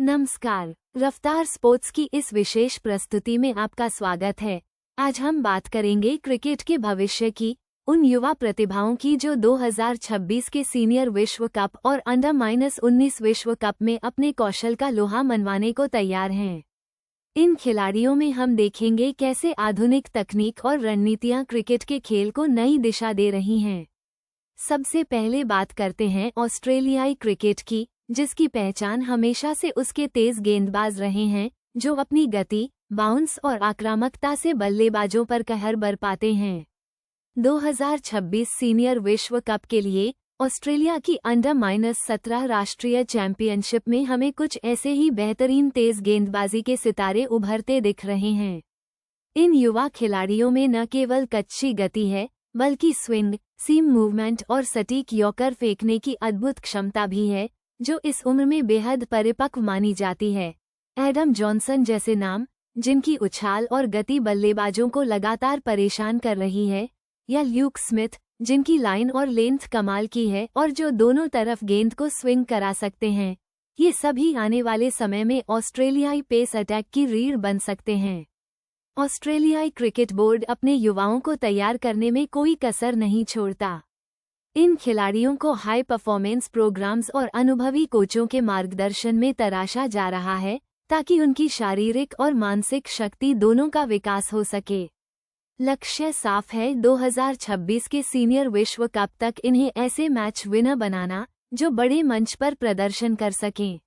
नमस्कार। रफ्तार स्पोर्ट्स की इस विशेष प्रस्तुति में आपका स्वागत है। आज हम बात करेंगे क्रिकेट के भविष्य की, उन युवा प्रतिभाओं की जो 2026 के सीनियर विश्व कप और अंडर-19 विश्व कप में अपने कौशल का लोहा मनवाने को तैयार हैं। इन खिलाड़ियों में हम देखेंगे कैसे आधुनिक तकनीक और रणनीतियां क्रिकेट के खेल को नई दिशा दे रही हैं। सबसे पहले बात करते हैं ऑस्ट्रेलियाई क्रिकेट की, जिसकी पहचान हमेशा से उसके तेज गेंदबाज रहे हैं, जो अपनी गति, बाउंस और आक्रामकता से बल्लेबाजों पर कहर बरपाते हैं। 2026 सीनियर विश्व कप के लिए ऑस्ट्रेलिया की अंडर-17 राष्ट्रीय चैंपियनशिप में हमें कुछ ऐसे ही बेहतरीन तेज गेंदबाजी के सितारे उभरते दिख रहे हैं। इन युवा खिलाड़ियों में न केवल कच्ची गति है, बल्कि स्विंग, सीम मूवमेंट और सटीक यॉर्कर फेंकने की अद्भुत क्षमता भी है, जो इस उम्र में बेहद परिपक्व मानी जाती है। एडम जॉनसन जैसे नाम, जिनकी उछाल और गति बल्लेबाजों को लगातार परेशान कर रही है, या ल्यूक स्मिथ, जिनकी लाइन और लेंथ कमाल की है और जो दोनों तरफ गेंद को स्विंग करा सकते हैं, ये सभी आने वाले समय में ऑस्ट्रेलियाई पेस अटैक की रीढ़ बन सकते हैं। ऑस्ट्रेलियाई क्रिकेट बोर्ड अपने युवाओं को तैयार करने में कोई कसर नहीं छोड़ता। इन खिलाड़ियों को हाई परफॉर्मेंस प्रोग्राम्स और अनुभवी कोचों के मार्गदर्शन में तराशा जा रहा है, ताकि उनकी शारीरिक और मानसिक शक्ति दोनों का विकास हो सके। लक्ष्य साफ है, 2026 के सीनियर विश्व कप तक इन्हें ऐसे मैच विनर बनाना जो बड़े मंच पर प्रदर्शन कर सकें।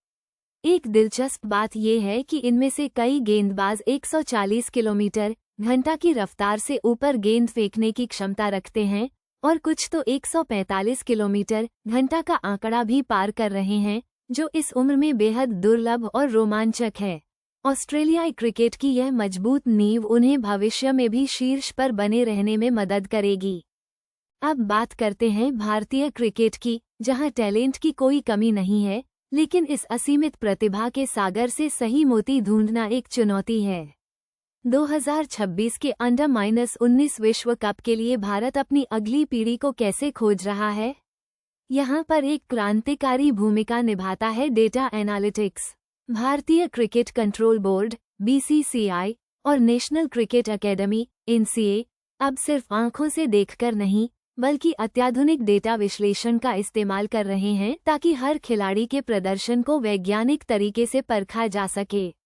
एक दिलचस्प बात यह है कि इनमें से कई गेंदबाज 140 किलोमीटर घंटा की रफ्तार से ऊपर गेंद फेंकने की क्षमता रखते हैं, और कुछ तो 145 किलोमीटर घंटा का आंकड़ा भी पार कर रहे हैं, जो इस उम्र में बेहद दुर्लभ और रोमांचक है। ऑस्ट्रेलियाई क्रिकेट की यह मजबूत नींव उन्हें भविष्य में भी शीर्ष पर बने रहने में मदद करेगी। अब बात करते हैं भारतीय क्रिकेट की, जहां टैलेंट की कोई कमी नहीं है, लेकिन इस असीमित प्रतिभा के सागर से सही मोती ढूंढना एक चुनौती है। 2026 के अंडर-19 विश्व कप के लिए भारत अपनी अगली पीढ़ी को कैसे खोज रहा है? यहाँ पर एक क्रांतिकारी भूमिका निभाता है डेटा एनालिटिक्स। भारतीय क्रिकेट कंट्रोल बोर्ड (BCCI) और नेशनल क्रिकेट एकेडमी (NCA) अब सिर्फ आंखों से देखकर नहीं, बल्कि अत्याधुनिक डेटा विश्लेषण का इस्तेमाल कर रहे हैं, ताकि हर खिलाड़ी के प्रदर्शन को वैज्ञानिक तरीके से परखा जा सके।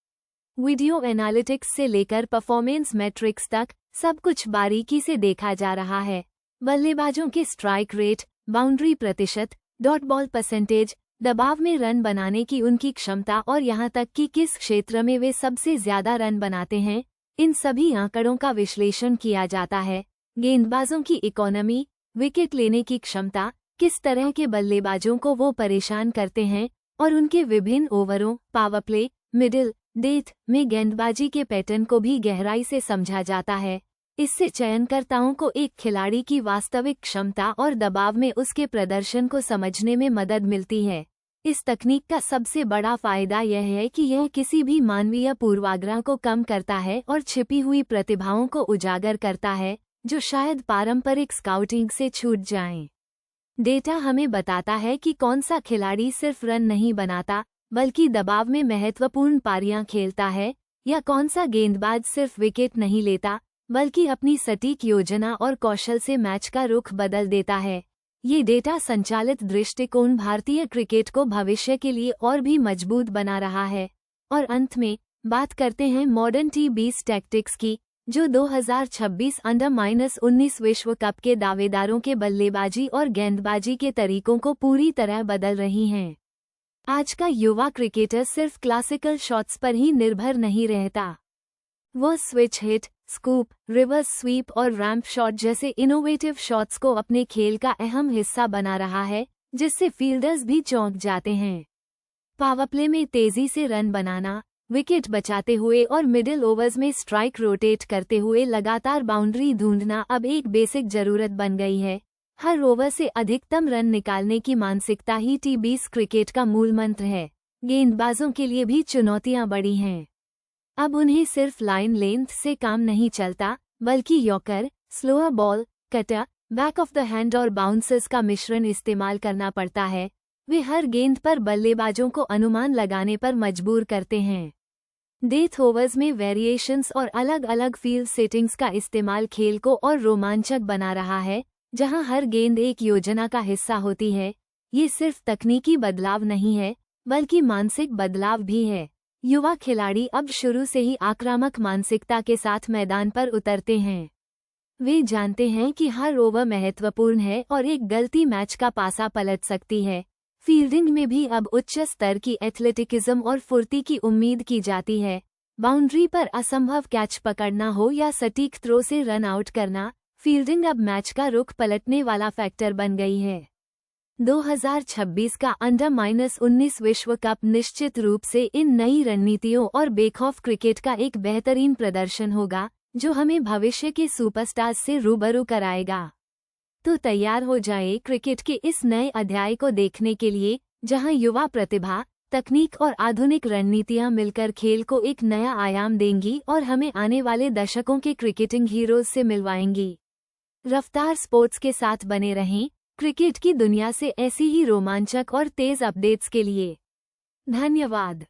वीडियो एनालिटिक्स से लेकर परफॉर्मेंस मैट्रिक्स तक सब कुछ बारीकी से देखा जा रहा है। बल्लेबाजों के स्ट्राइक रेट, बाउंड्री प्रतिशत, डॉट बॉल परसेंटेज, दबाव में रन बनाने की उनकी क्षमता और यहाँ तक कि किस क्षेत्र में वे सबसे ज्यादा रन बनाते हैं, इन सभी आंकड़ों का विश्लेषण किया जाता है। गेंदबाजों की इकोनॉमी, विकेट लेने की क्षमता, किस तरह के बल्लेबाजों को वो परेशान करते हैं, और उनके विभिन्न ओवरों, पावर प्ले, मिडिल, डेथ में गेंदबाजी के पैटर्न को भी गहराई से समझा जाता है। इससे चयनकर्ताओं को एक खिलाड़ी की वास्तविक क्षमता और दबाव में उसके प्रदर्शन को समझने में मदद मिलती है। इस तकनीक का सबसे बड़ा फायदा यह है कि यह किसी भी मानवीय पूर्वाग्रह को कम करता है और छिपी हुई प्रतिभाओं को उजागर करता है, जो शायद पारंपरिक स्काउटिंग से छूट जाएं। डेटा हमें बताता है कि कौन सा खिलाड़ी सिर्फ रन नहीं बनाता, बल्कि दबाव में महत्वपूर्ण पारियां खेलता है, या कौन सा गेंदबाज सिर्फ विकेट नहीं लेता, बल्कि अपनी सटीक योजना और कौशल से मैच का रुख बदल देता है। ये डेटा संचालित दृष्टिकोण भारतीय क्रिकेट को भविष्य के लिए और भी मजबूत बना रहा है। और अंत में बात करते हैं मॉडर्न टी-20 टैक्टिक्स की, जो 2026 अंडर-19 विश्व कप के दावेदारों के बल्लेबाजी और गेंदबाजी के तरीकों को पूरी तरह बदल रही हैं। आज का युवा क्रिकेटर सिर्फ क्लासिकल शॉट्स पर ही निर्भर नहीं रहता। वह switch hit, scoop, reverse sweep और रैंप शॉट जैसे इनोवेटिव शॉट्स को अपने खेल का अहम हिस्सा बना रहा है, जिससे फील्डर्स भी चौंक जाते हैं। पावर प्ले में तेजी से रन बनाना, विकेट बचाते हुए और मिडिल ओवर्स में स्ट्राइक रोटेट करते हुए लगातार बाउंड्री ढूंढना अब एक बेसिक जरूरत बन गई है। हर ओवर से अधिकतम रन निकालने की मानसिकता ही टी-20 क्रिकेट का मूल मंत्र है। गेंदबाजों के लिए भी चुनौतियां बढ़ी हैं। अब उन्हें सिर्फ लाइन लेंथ से काम नहीं चलता, बल्कि yorker, slower ball, cutter, back of the hand और बाउंसर्स का मिश्रण इस्तेमाल करना पड़ता है। वे हर गेंद पर बल्लेबाजों को अनुमान लगाने पर मजबूर करते हैं। डेथ ओवर्स में वेरिएशंस और अलग अलग फील्ड सेटिंग्स का इस्तेमाल खेल को और रोमांचक बना रहा है, जहां हर गेंद एक योजना का हिस्सा होती है। ये सिर्फ तकनीकी बदलाव नहीं है, बल्कि मानसिक बदलाव भी है। युवा खिलाड़ी अब शुरू से ही आक्रामक मानसिकता के साथ मैदान पर उतरते हैं। वे जानते हैं कि हर ओवर महत्वपूर्ण है और एक गलती मैच का पासा पलट सकती है। फील्डिंग में भी अब उच्च स्तर की एथलेटिकिज्म और फुर्ती की उम्मीद की जाती है। बाउंड्री पर असंभव कैच पकड़ना हो या सटीक थ्रो से रन आउट करना, फील्डिंग अब मैच का रुख पलटने वाला फैक्टर बन गई है। 2026 का अंडर-19 विश्व कप निश्चित रूप से इन नई रणनीतियों और बेखौफ क्रिकेट का एक बेहतरीन प्रदर्शन होगा, जो हमें भविष्य के सुपरस्टार्स से रूबरू कराएगा। तो तैयार हो जाए क्रिकेट के इस नए अध्याय को देखने के लिए, जहां युवा प्रतिभा, तकनीक और आधुनिक रणनीतियां मिलकर खेल को एक नया आयाम देंगी और हमें आने वाले दशकों के क्रिकेटिंग हीरोज से मिलवाएंगी। रफ्तार स्पोर्ट्स के साथ बने रहें, क्रिकेट की दुनिया से ऐसी ही रोमांचक और तेज अपडेट्स के लिए। धन्यवाद।